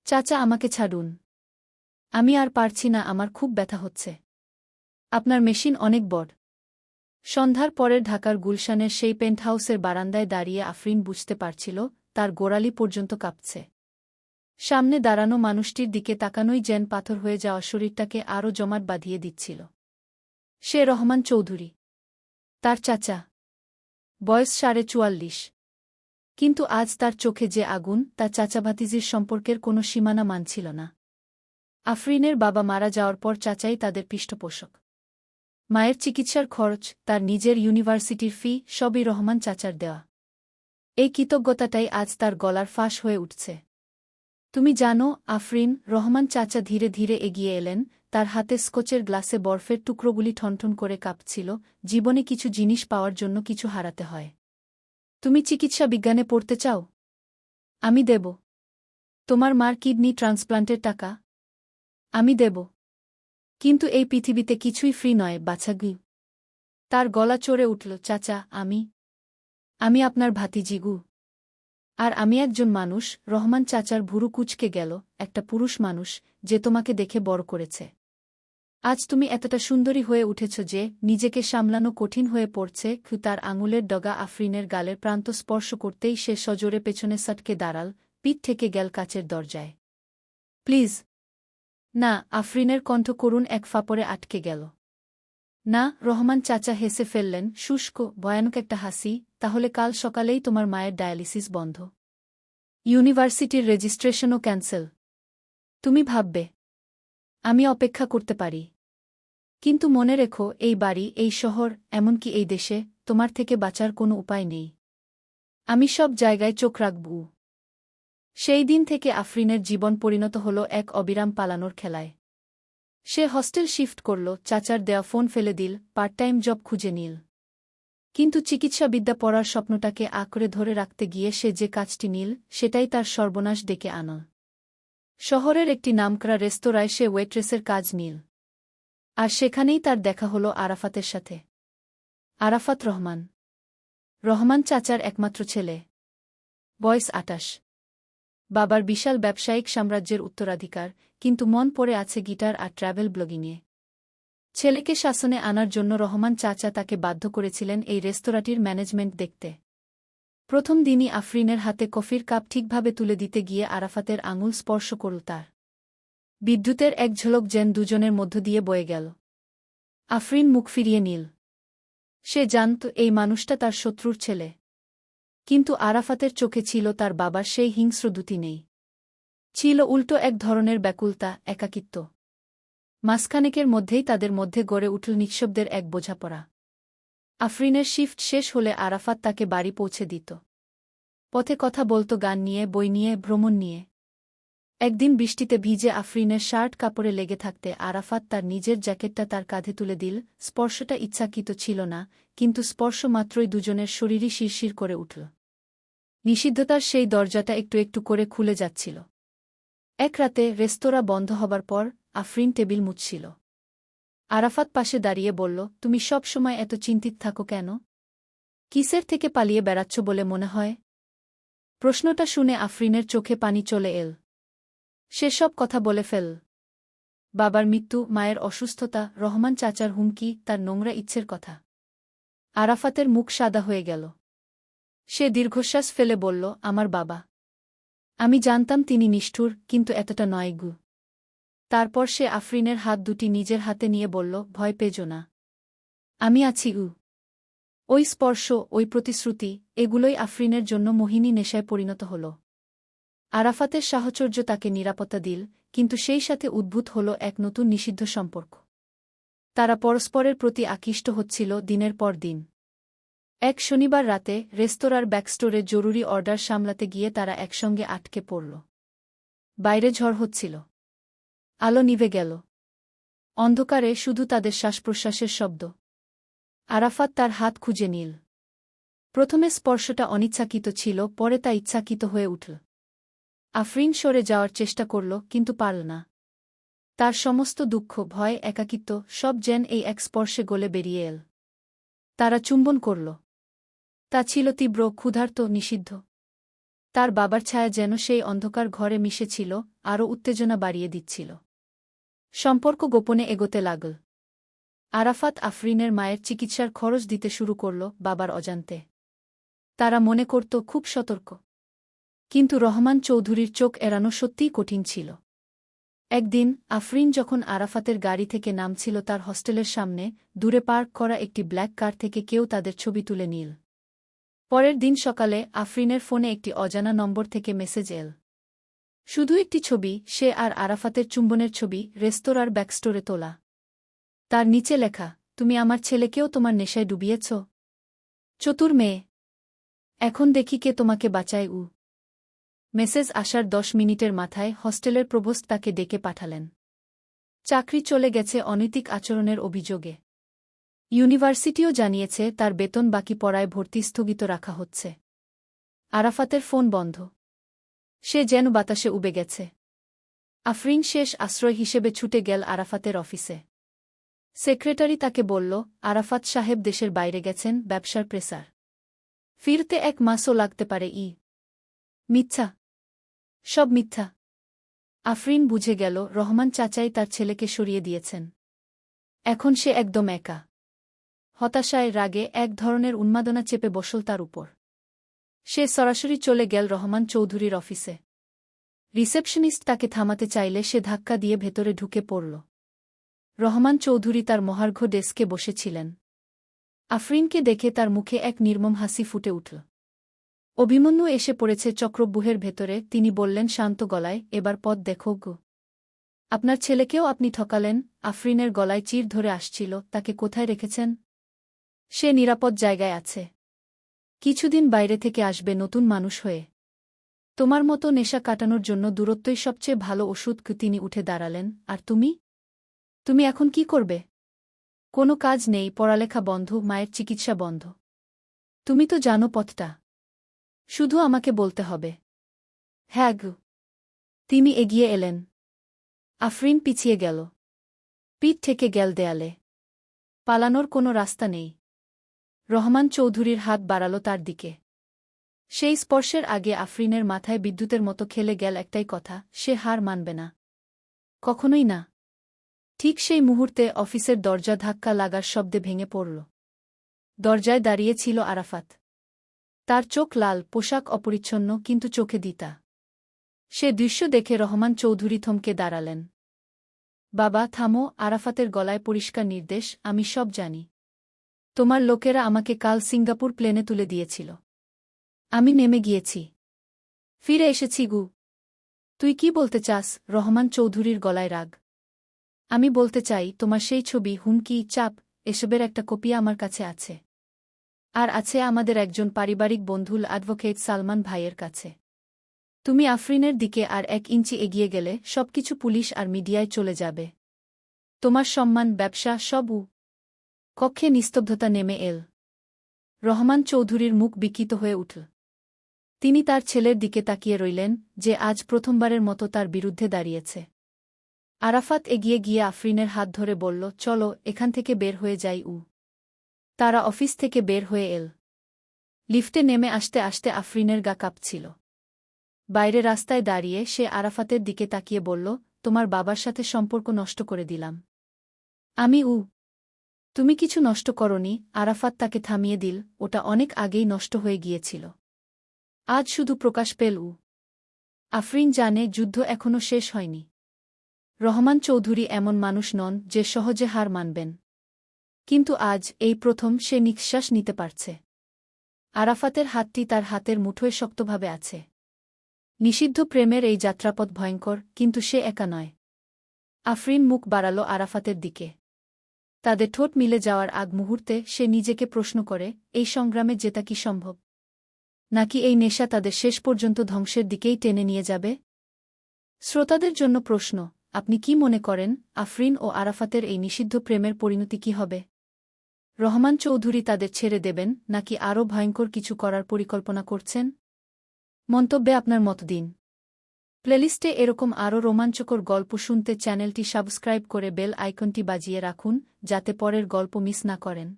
চাচা, আমাকে ছাড়ুন। আমি আর পারছি না, আমার খুব ব্যথা হচ্ছে। আপনার মেশিন অনেক বড়। সন্ধ্যার পরের ঢাকার গুলশানের সেই পেন্টহাউসের বারান্দায় দাঁড়িয়ে আফরিন বুঝতে পারছিল তার গোড়ালি পর্যন্ত কাঁপছে। সামনে দাঁড়ানো মানুষটির দিকে তাকানোই যেন পাথর হয়ে যাওয়া শরীরটাকে আরও জমাট বাঁধিয়ে দিচ্ছিল। সে রহমান চৌধুরী, তার চাচা। বয়স 44.৫। কিন্তু আজ তার চোখে যে আগুন, তা চাচা-ভাতিজির সম্পর্কের কোনো সীমানা মানছিল না। আফরিনের বাবা মারা যাওয়ার পর চাচাই তাদের পৃষ্ঠপোষক। মায়ের চিকিৎসার খরচ, তার নিজের ইউনিভার্সিটির ফি, সবই রহমান চাচার দেওয়া। এই কৃতজ্ঞতাটাই আজ তার গলার ফাঁস হয়ে উঠছে। তুমি জানো আফরিন, রহমান চাচা ধীরে ধীরে এগিয়ে এলেন, তার হাতে স্কচের গ্লাসে বরফের টুকরোগুলি ঠনঠন করে কাঁপছিল। জীবনে কিছু জিনিস পাওয়ার জন্য কিছু হারাতে হয়। তুমি চিকিৎসা বিজ্ঞানে পড়তে চাও? আমি দেব। তোমার মার কিডনি ট্রান্সপ্লান্টের টাকা? আমি দেব। কিন্তু এই পৃথিবীতে কিছুই ফ্রি নয়, বাছাগু। তার গলা চড়ে উঠল। চাচা, আমি আপনার ভাতিজিগু। আর আমি একজন মানুষ। রহমান চাচার ভুরু কুঁচকে গেল। একটা পুরুষ মানুষ, যে তোমাকে দেখে বড় করেছে। আজ তুমি এতটা সুন্দরী হয়ে উঠেছ যে নিজেকে সামলানো কঠিন হয়ে পড়ছে। তার আঙুলের ডগা আফরিনের গালের প্রান্ত স্পর্শ করতেই সে সজোরে পেছনে সটকে দাঁড়াল, পিঠ থেকে গেল কাচের দরজায়। প্লিজ। না। আফরিনের কণ্ঠ করুণ এক ফাপড়ে আটকে গেল। না। রহমান চাচা হেসে ফেললেন, শুষ্ক, ভয়ানক একটা হাসি। তাহলে কাল সকালেই তোমার মায়ের ডায়ালিসিস বন্ধ। ইউনিভার্সিটির রেজিস্ট্রেশনও ক্যান্সেল। তুমি ভাববে আমি অপেক্ষা করতে পারি। কিন্তু মনে রেখো, এই বাড়ি, এই শহর, এমনকি এই দেশে তোমার থেকে বাঁচার কোনো উপায় নেই। আমি সব জায়গায় চোখ রাখব। সেই দিন থেকে আফরিনের জীবন পরিণত হল এক অবিরাম পালানোর খেলায়। সে হস্টেল শিফট করল, চাচার দেয়া ফোন ফেলে দিল, পার্ট টাইম জব খুঁজে নিল। কিন্তু চিকিৎসাবিদ্যা পড়ার স্বপ্নটাকে আঁকড়ে ধরে রাখতে গিয়ে সে যে কাজটি নিল, সেটাই তার সর্বনাশ ডেকে আনল। শহরের একটি নামকরা রেস্তোরাঁয় সে ওয়েট্রেসের কাজ নিল। আর সেখানেই তার দেখা হল আরাফাতের সাথে। আরাফাত রহমান, রহমান চাচার একমাত্র ছেলে। বয়স ২৮। বাবার বিশাল ব্যবসায়িক সাম্রাজ্যের উত্তরাধিকার, কিন্তু মন পড়ে আছে গিটার আর ট্র্যাভেল ব্লগিংয়ে। ছেলেকে শাসনে আনার জন্য রহমান চাচা তাকে বাধ্য করেছিলেন এই রেস্তোরাঁটির ম্যানেজমেন্ট দেখতে। প্রথম দিনই আফরিনের হাতে কফির কাপ ঠিকভাবে তুলে দিতে গিয়ে আরাফাতের আঙুল স্পর্শ করল তার। বিদ্যুতের এক ঝলক যেন দুজনের মধ্য দিয়ে বয়ে গেল। আফরিন মুখ ফিরিয়ে নিল। সে জানত এই মানুষটা তার শত্রুর ছেলে। কিন্তু আরাফাতের চোখে ছিল তার বাবার সেই হিংস্র দ্যুতি নেই। ছিল উল্টো এক ধরনের ব্যাকুলতা, একাকিত্ব। মাসখানেকের মধ্যেই তাদের মধ্যে গড়ে উঠল নিঃশব্দের এক বোঝাপড়া। আফরিনের শিফট শেষ হলে আরাফাত তাকে বাড়ি পৌঁছে দিত। পথে কথা বলত গান নিয়ে, বই নিয়ে, ভ্রমণ নিয়ে। একদিন বৃষ্টিতে ভিজে আফরিনের শার্ট কাপড়ে লেগে থাকতে আরাফাত তার নিজের জ্যাকেটটা তার কাঁধে তুলে দিল। স্পর্শটা ইচ্ছাকৃত ছিল না, কিন্তু স্পর্শ মাত্রই দুজনের শরীরই শিরশির করে উঠল। নিষিদ্ধতার সেই দরজাটা একটু একটু করে খুলে যাচ্ছিল। এক রাতে রেস্তোরাঁ বন্ধ হবার পর আফরিন টেবিল মুছছিল। আরাফাত পাশে দাঁড়িয়ে বলল, তুমি সব সময় এত চিন্তিত থাকো কেন? কিসের থেকে পালিয়ে বেড়াচ্ছ বলে মনে হয়? প্রশ্নটা শুনে আফরিনের চোখে পানি চলে এল। সে সব কথা বলে ফেল। বাবার মৃত্যু, মায়ের অসুস্থতা, রহমান চাচার হুমকি, তার নোংরা ইচ্ছের কথা। আরাফাতের মুখ সাদা হয়ে গেল। সে দীর্ঘশ্বাস ফেলে বলল, আমার বাবা। আমি জানতাম তিনি নিষ্ঠুর, কিন্তু এতটা নয় গু। তারপর সে আফরিনের হাত দুটি নিজের হাতে নিয়ে বলল, ভয় পেজো না। আমি আছি গু। ওই স্পর্শ, ওই প্রতিশ্রুতি, এগুলোই আফরিনের জন্য মোহিনী নেশায় পরিণত হল। আরাফাতের সাহচর্য তাকে নিরাপত্তা দিল, কিন্তু সেই সাথে উদ্ভূত হল এক নতুন নিষিদ্ধ সম্পর্ক। তারা পরস্পরের প্রতি আকৃষ্ট হচ্ছিল দিনের পর দিন। এক শনিবার রাতে রেস্তোরাঁর ব্যাকস্টোরে জরুরি অর্ডার সামলাতে গিয়ে তারা একসঙ্গে আটকে পড়ল। বাইরে ঝড় হচ্ছিল। আলো নিভে গেল। অন্ধকারে শুধু তাদের শ্বাসপ্রশ্বাসের শব্দ। আরাফাত তার হাত খুঁজে নিল। প্রথমে স্পর্শটা অনিচ্ছাকৃত ছিল, পরে তা ইচ্ছাকৃত হয়ে উঠল। আফরিন সরে যাওয়ার চেষ্টা করল, কিন্তু পারল না। তার সমস্ত দুঃখ, ভয়, একাকিত্ব, সব যেন এই এক স্পর্শে গলে বেরিয়ে এল। তারা চুম্বন করল। তা ছিল তীব্র, ক্ষুধার্ত, নিষিদ্ধ। তার বাবার ছায়া যেন সেই অন্ধকার ঘরে মিশেছিল, আরও উত্তেজনা বাড়িয়ে দিচ্ছিল। সম্পর্ক গোপনে এগোতে লাগল। আরাফাত আফরিনের মায়ের চিকিৎসার খরচ দিতে শুরু করল বাবার অজান্তে। তারা মনে করত খুব সতর্ক। কিন্তু রহমান চৌধুরীর চোখ এড়ানো সত্যিই কঠিন ছিল। একদিন আফরিন যখন আরাফাতের গাড়ি থেকে নামছিল তার হস্টেলের সামনে, দূরে পার্ক করা একটি ব্ল্যাক কার থেকে কেউ তাদের ছবি তুলে নিল। পরের দিন সকালে আফরিনের ফোনে একটি অজানা নম্বর থেকে মেসেজ এল। শুধু একটি ছবি, সে আর আরাফাতের চুম্বনের ছবি, রেস্তোরাঁর ব্যাকস্টোরে তোলা। তার নিচে লেখা, তুমি আমার ছেলেকেও তোমার নেশায় ডুবিয়েছ। চতুর মেয়ে। এখন দেখি কে তোমাকে বাঁচায়। মেসেজ আসার 10 মিনিটের মাথায় হস্টেলের প্রভোস্ট তাকে ডেকে পাঠালেন। চাকরি চলে গেছে অনৈতিক আচরণের অভিযোগে। ইউনিভার্সিটিও জানিয়েছে তার বেতন বাকি পড়ায় ভর্তি স্থগিত রাখা হচ্ছে। আরাফাতের ফোন বন্ধ। সে যেন বাতাসে উবে গেছে। আফরিন শেষ আশ্রয় হিসেবে ছুটে গেল আরাফাতের অফিসে। সেক্রেটারি তাকে বলল, আরাফাত সাহেব দেশের বাইরে গেছেন, ব্যবসার প্রেসার। ফিরতে 1 মাসও লাগতে পারে। মিথ্যা। সব মিথ্যা। আফরিন বুঝে গেল রহমান চাচাই তার ছেলেকে সরিয়ে দিয়েছেন। এখন সে একদম একা। হতাশায়, রাগে এক ধরনের উন্মাদনা চেপে বসল তার উপর। সে সরাসরি চলে গেল রহমান চৌধুরীর অফিসে। রিসেপশনিস্ট তাকে থামাতে চাইলে সে ধাক্কা দিয়ে ভেতরে ঢুকে পড়ল। রহমান চৌধুরী তার মহার্ঘ ডেস্কে বসেছিলেন। আফরিনকে দেখে তার মুখে এক নির্মম হাসি ফুটে উঠল। অভিমন্যু এসে পড়েছে চক্রব্যূহের ভেতরে। তিনি বললেন শান্ত গলায়, এবার পথ দেখো গো। আপনার ছেলেকেও আপনি ঠকালেন। আফরিনের গলায় চির ধরে আসছিল, তাকে কোথায় রেখেছেন? সে নিরাপদ জায়গায় আছে। কিছুদিন বাইরে থেকে আসবে নতুন মানুষ হয়ে। তোমার মতো নেশা কাটানোর জন্য দূরত্বই সবচেয়ে ভালো ওষুধ। তিনি উঠে দাঁড়ালেন। আর তুমি? তুমি এখন কি করবে? কোনো কাজ নেই, পড়ালেখা বন্ধ, মায়ের চিকিৎসা বন্ধ। তুমি তো জানো পথটা। শুধু আমাকে বলতে হবে। হ্যাঁ গো। তিনি এগিয়ে এলেন। আফরিন পিছিয়ে গেল। পিঠ থেকে গেল দেয়ালে। পালানোর কোনো রাস্তা নেই। রহমান চৌধুরীর হাত বাড়াল তার দিকে। সেই স্পর্শের আগে আফরিনের মাথায় বিদ্যুতের মতো খেলে গেল একটাই কথা, সে হার মানবে না। কখনোই না। ঠিক সেই মুহূর্তে অফিসের দরজা ধাক্কা লাগার শব্দে ভেঙে পড়ল। দরজায় দাঁড়িয়ে ছিল আরাফাত। তার চোখ লাল, পোশাক অপরিচ্ছন্ন, কিন্তু চোখে দিতা। সে দৃশ্য দেখে রহমান চৌধুরী থমকে দাঁড়ালেন। বাবা থামো। আরাফাতের গলায় পরিষ্কার নির্দেশ, আমি সব জানি। তোমার লোকেরা আমাকে কাল সিঙ্গাপুর প্লেনে তুলে দিয়েছিল। আমি নেমে গিয়েছি। ফিরে এসেছি গু। তুই কি বলতে চাস? রহমান চৌধুরীর গলায় রাগ। আমি বলতে চাই, তোমার সেই ছবি, হুমকি, চাপ, এসবের একটা কপি আমার কাছে আছে। আর আছে আমাদের একজন পারিবারিক বন্ধুল অ্যাডভোকেট সালমান ভাইয়ের কাছে। তুমি আফরিনের দিকে আর 1 ইঞ্চি এগিয়ে গেলে সবকিছু পুলিশ আর মিডিয়ায় চলে যাবে। তোমার সম্মান, ব্যবসা, সব। কক্ষে নিস্তব্ধতা নেমে এল। রহমান চৌধুরীর মুখ বিকৃত হয়ে উঠল। তিনি তার ছেলের দিকে তাকিয়ে রইলেন, যে আজ প্রথমবারের মতো তার বিরুদ্ধে দাঁড়িয়েছে। আরাফাত এগিয়ে গিয়ে আফরিনের হাত ধরে বলল, চলো এখান থেকে বের হয়ে যাই। তারা অফিস থেকে বের হয়ে এল। লিফটে নেমে আসতে আসতে আফরিনের গা কাঁপছিল। বাইরে রাস্তায় দাঁড়িয়ে সে আরাফাতের দিকে তাকিয়ে বলল, তোমার বাবার সাথে সম্পর্ক নষ্ট করে দিলাম আমি। তুমি কিছু নষ্ট করনি। আরাফাত তাকে থামিয়ে দিল, ওটা অনেক আগেই নষ্ট হয়ে গিয়েছিল। আজ শুধু প্রকাশ পেল। আফরিন জানে যুদ্ধ এখনও শেষ হয়নি। রহমান চৌধুরী এমন মানুষ নন যে সহজে হার মানবেন। কিন্তু আজ এই প্রথম সে নিঃশ্বাস নিতে পারছে। আরাফাতের হাতটি তার হাতের মুঠোয় শক্তভাবে আছে। নিষিদ্ধ প্রেমের এই যাত্রাপথ ভয়ঙ্কর, কিন্তু সে একা নয়। আফরিন মুখ বাড়াল আরাফাতের দিকে। তাদের ঠোঁট মিলে যাওয়ার আগ মুহূর্তে সে নিজেকে প্রশ্ন করে, এই সংগ্রামে জেতা কি সম্ভব? নাকি এই নেশা তাদের শেষ পর্যন্ত ধ্বংসের দিকেই টেনে নিয়ে যাবে? শ্রোতাদের জন্য প্রশ্ন, আপনি কি মনে করেন আফরিন ও আরাফাতের এই নিষিদ্ধ প্রেমের পরিণতি কি হবে? রহমান চৌধুরী তাদের ছেড়ে দেবেন, নাকি আরও ভয়ঙ্কর কিছু করার পরিকল্পনা করছেন? মন্তব্যে আপনার মত দিন। প্লেলিস্টে এরকম আরও রোমাঞ্চকর গল্প শুনতে চ্যানেলটি সাবস্ক্রাইব করে বেল আইকনটি বাজিয়ে রাখুন, যাতে পরের গল্প মিস না করেন।